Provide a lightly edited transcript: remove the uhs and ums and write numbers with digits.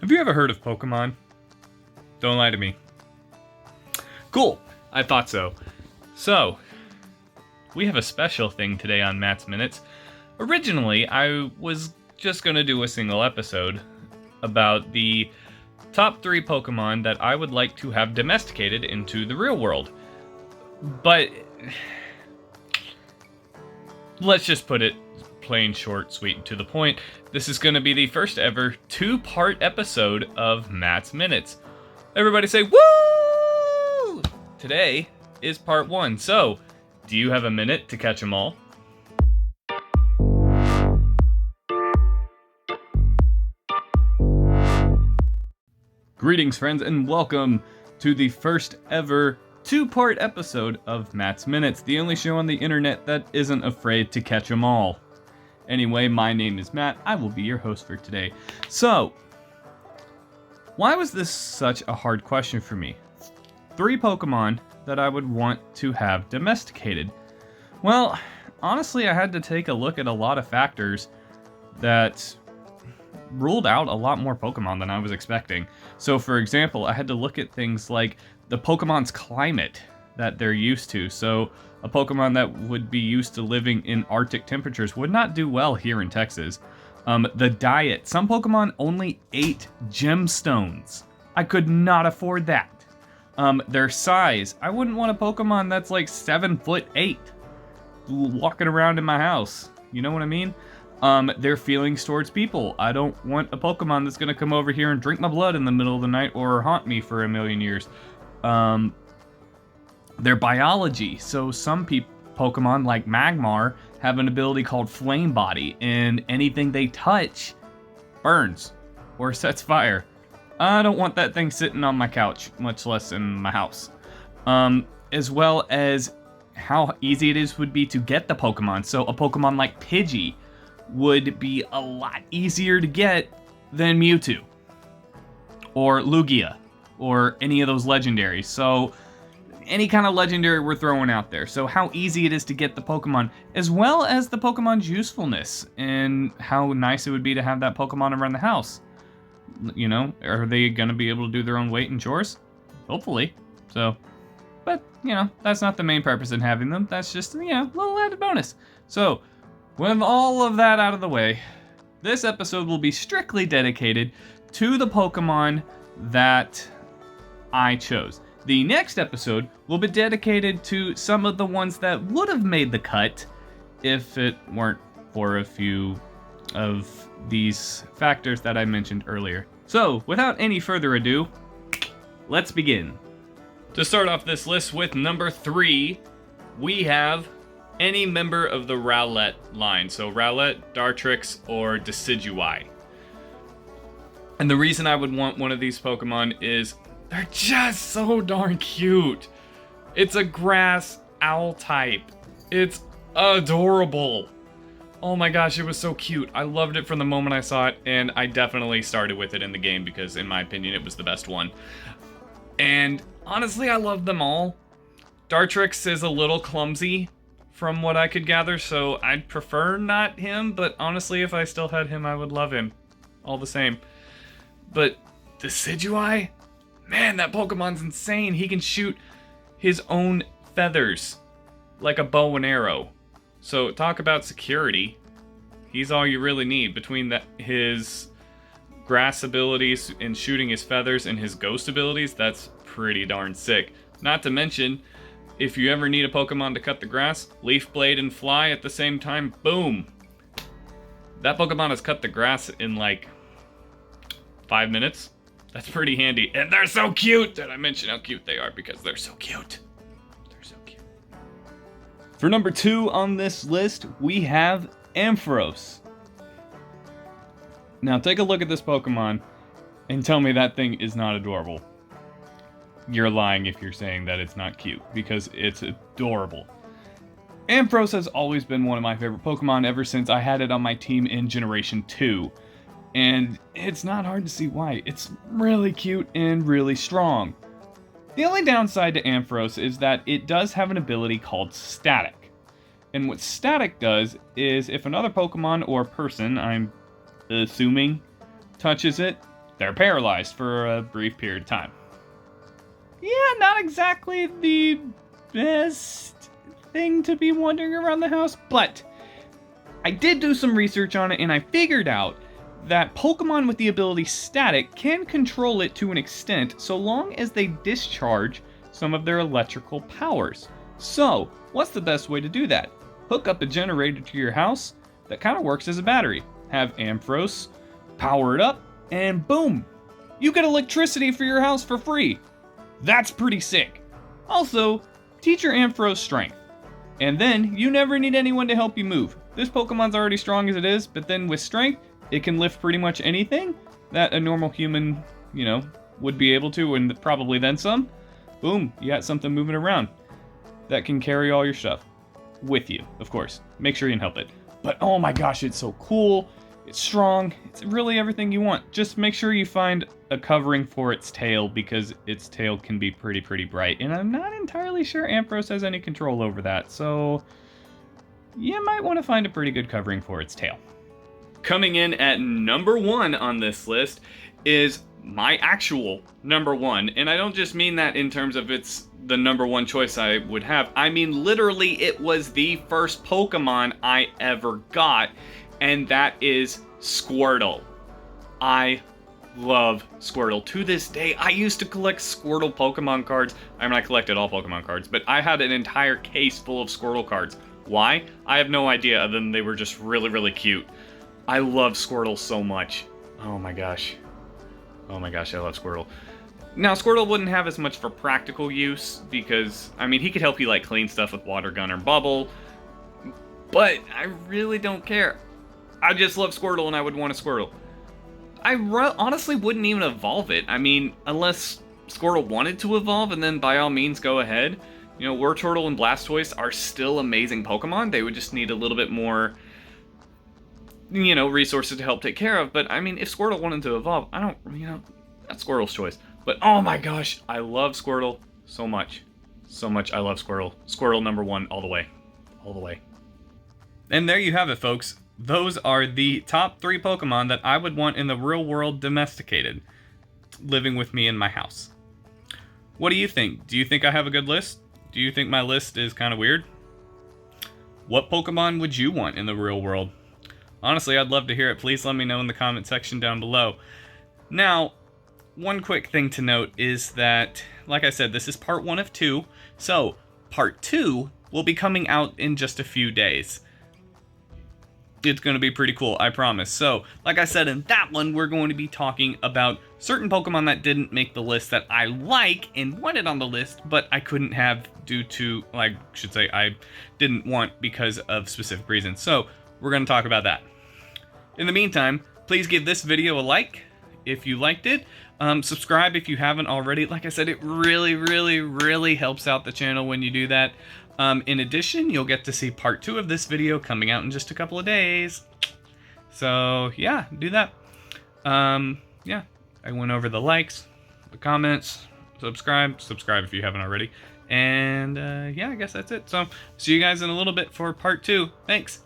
Have you ever heard of Pokemon? Don't lie to me. Cool, I thought so. So, we have a special thing today on Matt's Minutes. Originally, I was just going to do a single episode about the top 3 Pokemon that I would like to have domesticated into the real world. But let's just put it plain, short, sweet, and to the point. This is going to be the first ever 2-part episode of Matt's Minutes. Everybody say, woo! Today is part 1. So, do you have a minute to catch them all? Greetings, friends, and welcome to the first ever 2-part episode of Matt's Minutes, the only show on the internet that isn't afraid to catch them all. Anyway, my name is Matt. I will be your host for today. So, why was this such a hard question for me? 3 Pokemon that I would want to have domesticated. Well, honestly, I had to take a look at a lot of factors that ruled out a lot more Pokemon than I was expecting. So, for example, I had to look at things like the Pokemon's climate that they're used to. So, a Pokemon that would be used to living in Arctic temperatures would not do well here in Texas. The diet. Some Pokemon only ate gemstones. I could not afford that. Their size. I wouldn't want a Pokemon that's like 7'8" walking around in my house. You know what I mean? Their feelings towards people. I don't want a Pokemon that's going to come over here and drink my blood in the middle of the night or haunt me for a million years. Their biology. So some Pokemon like Magmar have an ability called Flame Body, and anything they touch burns or sets fire. I don't want that thing sitting on my couch, much less in my house. As well as how easy it would be to get the Pokemon. So a Pokemon like Pidgey would be a lot easier to get than Mewtwo or Lugia or any of those legendaries. So any kind of legendary we're throwing out there. So how easy it is to get the Pokemon, as well as the Pokemon's usefulness and how nice it would be to have that Pokemon around the house. You know, are they going to be able to do their own weight and chores? Hopefully. So, but, you know, that's not the main purpose in having them. That's just, you know, a little added bonus. So, with all of that out of the way, this episode will be strictly dedicated to the Pokemon that I chose. The next episode will be dedicated to some of the ones that would have made the cut if it weren't for a few of these factors that I mentioned earlier. So, without any further ado, let's begin. To start off this list with number 3, we have any member of the Rowlet line. So Rowlet, Dartrix, or Decidueye. And the reason I would want one of these Pokemon is they're just so darn cute. It's a grass owl type. It's adorable. Oh my gosh, it was so cute. I loved it from the moment I saw it, and I definitely started with it in the game because, in my opinion, it was the best one. And honestly, I love them all. Dartrix is a little clumsy from what I could gather, so I'd prefer not him, but honestly, if I still had him, I would love him all the same. But Decidueye? Man, that Pokemon's insane. He can shoot his own feathers like a bow and arrow. So talk about security. He's all you really need between his grass abilities and shooting his feathers and his ghost abilities. That's pretty darn sick. Not to mention, if you ever need a Pokemon to cut the grass, Leaf Blade and Fly at the same time, boom. That Pokemon has cut the grass in like 5 minutes. That's pretty handy. And they're so cute! Did I mention how cute they are? Because they're so cute. They're so cute. For number 2 on this list, we have Ampharos. Now take a look at this Pokemon and tell me that thing is not adorable. You're lying if you're saying that it's not cute, because it's adorable. Ampharos has always been one of my favorite Pokemon ever since I had it on my team in Generation 2. And it's not hard to see why. It's really cute and really strong. The only downside to Ampharos is that it does have an ability called Static. And what Static does is if another Pokemon or person, I'm assuming, touches it, they're paralyzed for a brief period of time. Yeah, not exactly the best thing to be wandering around the house, but I did do some research on it and I figured out that Pokemon with the ability Static can control it to an extent so long as they discharge some of their electrical powers. So, what's the best way to do that? Hook up a generator to your house that kind of works as a battery. Have Ampharos power it up, and boom! You get electricity for your house for free! That's pretty sick! Also, teach your Ampharos strength. And then, you never need anyone to help you move. This Pokemon's already strong as it is, but then with strength, it can lift pretty much anything that a normal human, would be able to, and probably then some. Boom, you got something moving around that can carry all your stuff with you, of course. Make sure you can help it. But oh my gosh, it's so cool. It's strong. It's really everything you want. Just make sure you find a covering for its tail, because its tail can be pretty bright. And I'm not entirely sure Ampharos has any control over that, so you might want to find a pretty good covering for its tail. Coming in at number 1 on this list is my actual number 1. And I don't just mean that in terms of it's the number 1 choice I would have. I mean, literally, it was the first Pokemon I ever got, and that is Squirtle. I love Squirtle. To this day, I used to collect Squirtle Pokemon cards. I mean, I collected all Pokemon cards, but I had an entire case full of Squirtle cards. Why? I have no idea, other than they were just really cute. I love Squirtle so much. Oh my gosh. Oh my gosh, I love Squirtle. Now, Squirtle wouldn't have as much for practical use, because, I mean, he could help you, like, clean stuff with water gun or bubble, but I really don't care. I just love Squirtle, and I would want a Squirtle. I honestly wouldn't even evolve it. I mean, unless Squirtle wanted to evolve, and then by all means go ahead. Wartortle and Blastoise are still amazing Pokemon. They would just need a little bit more, resources to help take care of. But, I mean, if Squirtle wanted to evolve, that's Squirtle's choice. But, oh my gosh, I love Squirtle so much. So much I love Squirtle. Squirtle number 1 all the way. All the way. And there you have it, folks. Those are the top 3 Pokemon that I would want in the real world domesticated, living with me in my house. What do you think? Do you think I have a good list? Do you think my list is kind of weird? What Pokemon would you want in the real world? Honestly, I'd love to hear it. Please let me know in the comment section down below. Now, one quick thing to note is that, like I said, this is part 1 of 2. So, part 2 will be coming out in just a few days. It's going to be pretty cool, I promise. So, like I said, in that one, we're going to be talking about certain Pokemon that didn't make the list that I like and wanted on the list, but I couldn't have due to, I didn't want because of specific reasons. So, we're going to talk about that. In the meantime, please give this video a like if you liked it. Subscribe if you haven't already. Like I said, it really helps out the channel when you do that. In addition, you'll get to see part 2 of this video coming out in just a couple of days. So, yeah, do that. Yeah, I went over the likes, the comments, subscribe if you haven't already. And, yeah, I guess that's it. So, see you guys in a little bit for part 2. Thanks.